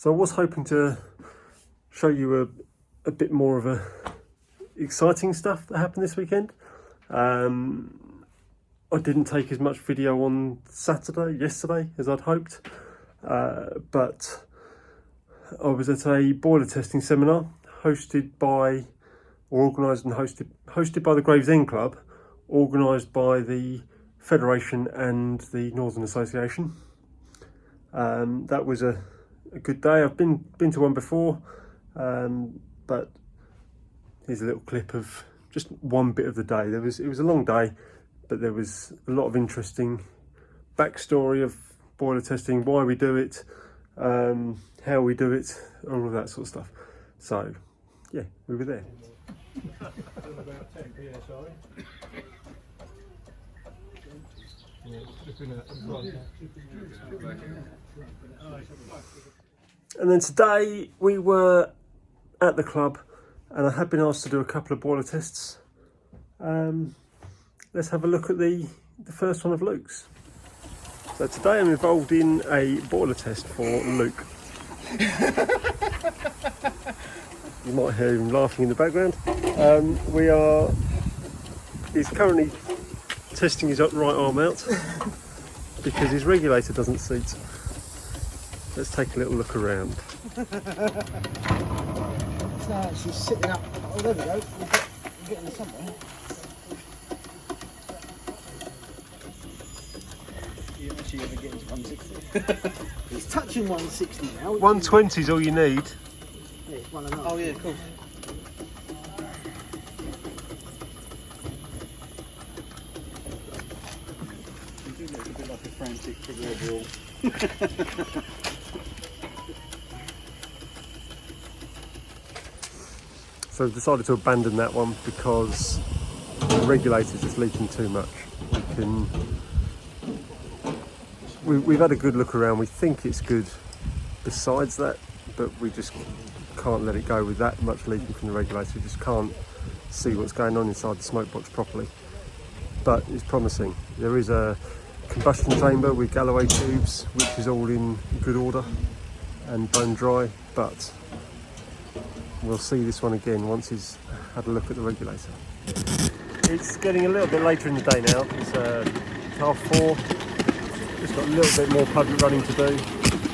So I was hoping to show you a bit more of exciting stuff that happened this weekend. I didn't take as much video on yesterday as I'd hoped, but I was at a boiler testing seminar hosted by the Gravesend Club, organised by the Federation and the Northern Association. That was a good day. I've been to one before, but here's a little clip of just one bit of the day. It was a long day, but there was a lot of interesting backstory of boiler testing, why we do it, how we do it, all of that sort of stuff. So yeah, we were there. About 10 psi. And then today we were at the club, and I had been asked to do a couple of boiler tests. Let's have a look at the first one of Luke's. So today I'm involved in a boiler test for Luke. You might hear him laughing in the background. He's currently testing his right arm out because his regulator doesn't seat. Let's take a little look around. So she's sitting up. Oh, there we go. We're getting there somewhere. You actually ever get into 160? It's touching 160 now. 120 is all you need. Yeah, it's 1.5. Oh yeah, cool. You do look a bit like a frantic proverbial. So I've decided to abandon that one because the regulator's just leaking too much. We've had a good look around. We think it's good besides that, but we just can't let it go with that much leaking from the regulator. We just can't see what's going on inside the smoke box properly. But it's promising. There is a combustion chamber with Galloway tubes, which is all in good order and bone dry, but we'll see this one again once he's had a look at the regulator. It's getting a little bit later in the day now. It's 4:30. Just got a little bit more public running to do,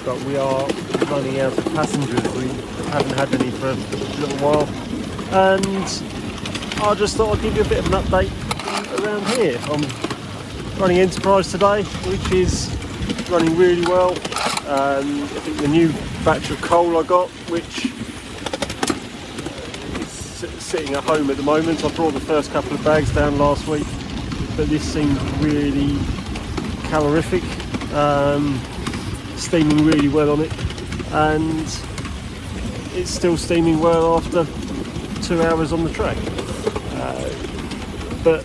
but we are running out of passengers. We haven't had any for a little while, and I just thought I'd give you a bit of an update around here. I'm running Enterprise today, which is running really well. I think the new batch of coal I got, which is sitting at home at the moment. I brought the first couple of bags down last week, but this seemed really calorific, steaming really well on it, and it's still steaming well after 2 hours on the track. But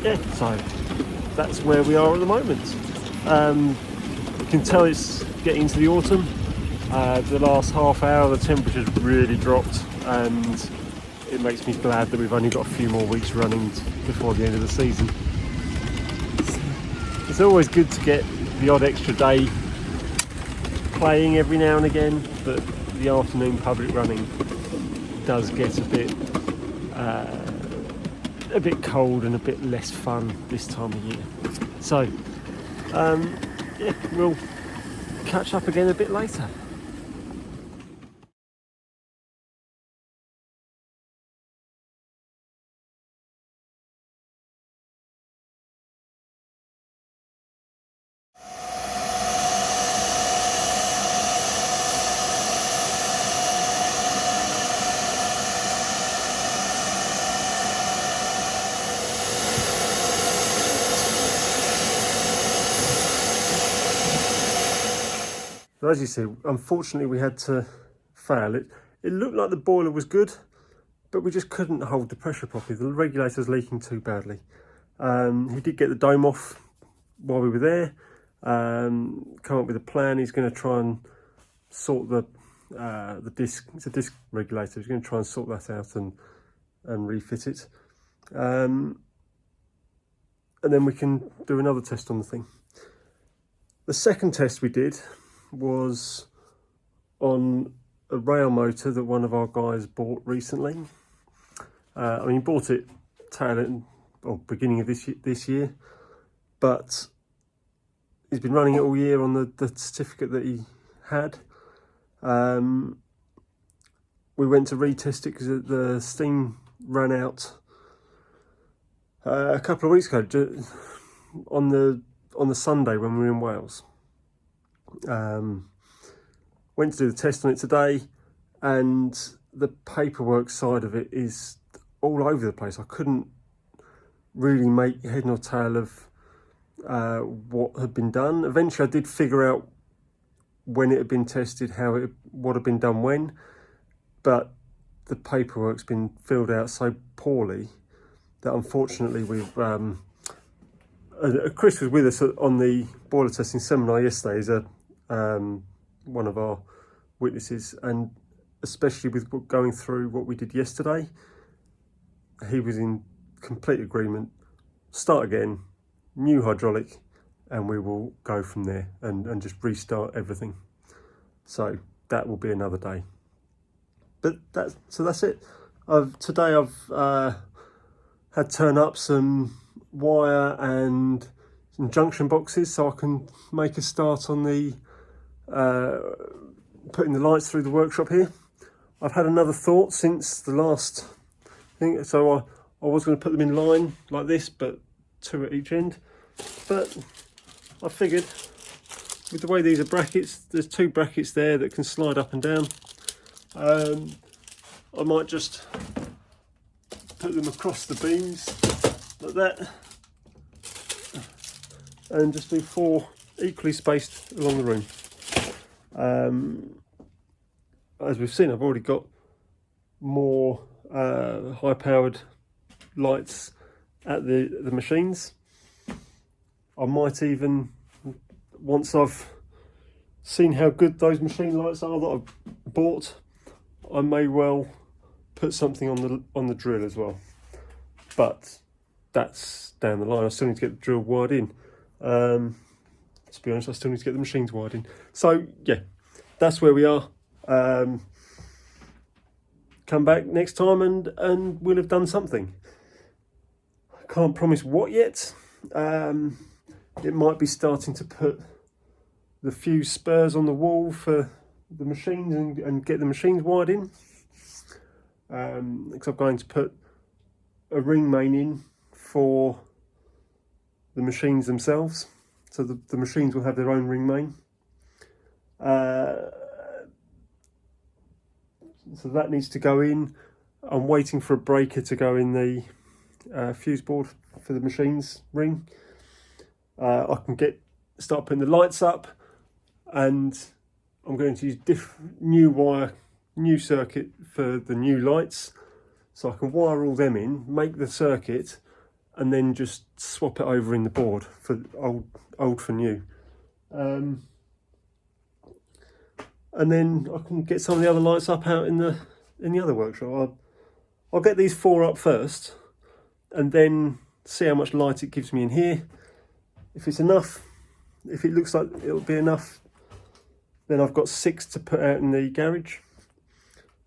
yeah, so that's where we are at the moment. You can tell it's getting into the autumn. The last half hour the temperature's really dropped, and it makes me glad that we've only got a few more weeks running before the end of the season. It's always good to get the odd extra day playing every now and again, but the afternoon public running does get a bit cold and a bit less fun this time of year. So yeah, we'll catch up again a bit later. So as you see, unfortunately we had to fail. It looked like the boiler was good, but we just couldn't hold the pressure properly. The regulator's leaking too badly. He did get the dome off while we were there, come up with a plan. He's going to try and sort the disc. It's a disc regulator. He's going to try and sort that out and refit it. And then we can do another test on the thing. The second test we did was on a rail motor that one of our guys bought recently. I mean, he bought it tail end or beginning of this year, but he's been running it all year on the certificate that he had. We went to retest it because the steam ran out a couple of weeks ago on the Sunday when we were in Wales. Went to do the test on it today, and the paperwork side of it is all over the place. I couldn't really make head nor tail of what had been done. Eventually I did figure out when it had been tested, what had been done when, but the paperwork's been filled out so poorly that unfortunately we've Chris was with us on the boiler testing seminar yesterday. He's one of our witnesses, and especially with going through what we did yesterday, he was in complete agreement. Start again, new hydraulic, and we will go from there and just restart everything. So that will be another day. But that's it. Today I've had turn up some wire and some junction boxes so I can make a start on the putting the lights through the workshop here. I've had another thought since the last thing, so I was going to put them in line like this, but 2 at each end. But I figured with the way these are brackets, there's 2 brackets there that can slide up and down. I might just put them across the beams like that and just do 4 equally spaced along the room. As we've seen, I've already got more high powered lights at the machines. I might even, once I've seen how good those machine lights are that I've bought, I may well put something on the drill as well. But that's down the line. I still need to get the drill wired in. To be honest, I still need to get the machines wired in. So yeah, that's where we are. Come back next time and we'll have done something. I can't promise what yet. It might be starting to put the few spurs on the wall for the machines and get the machines wired in. Because I'm going to put a ring main in for the machines themselves. So the machines will have their own ring main. So that needs to go in. I'm waiting for a breaker to go in the fuse board for the machine's ring. I can start putting the lights up, and I'm going to use new circuit for the new lights. So I can wire all them in, make the circuit, and then just swap it over in the board for old for new. And then I can get some of the other lights up out in the other workshop. I'll get these 4 up first, and then see how much light it gives me in here. If it's enough, if it looks like it'll be enough, then I've got 6 to put out in the garage.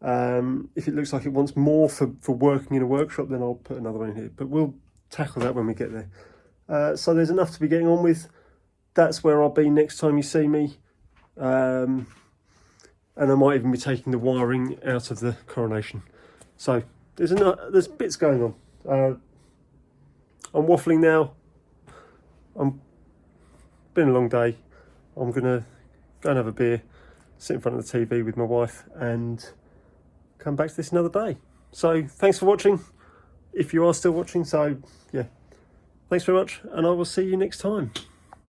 If it looks like it wants more for working in a workshop, then I'll put another one in here. But we'll tackle that when we get there. So there's enough to be getting on with. That's where I'll be next time you see me. And I might even be taking the wiring out of the Coronation. So there's bits going on. I'm waffling now. Been a long day. I'm gonna go and have a beer, sit in front of the TV with my wife, and come back to this another day. So thanks for watching, if you are still watching. So yeah, thanks very much, and I will see you next time.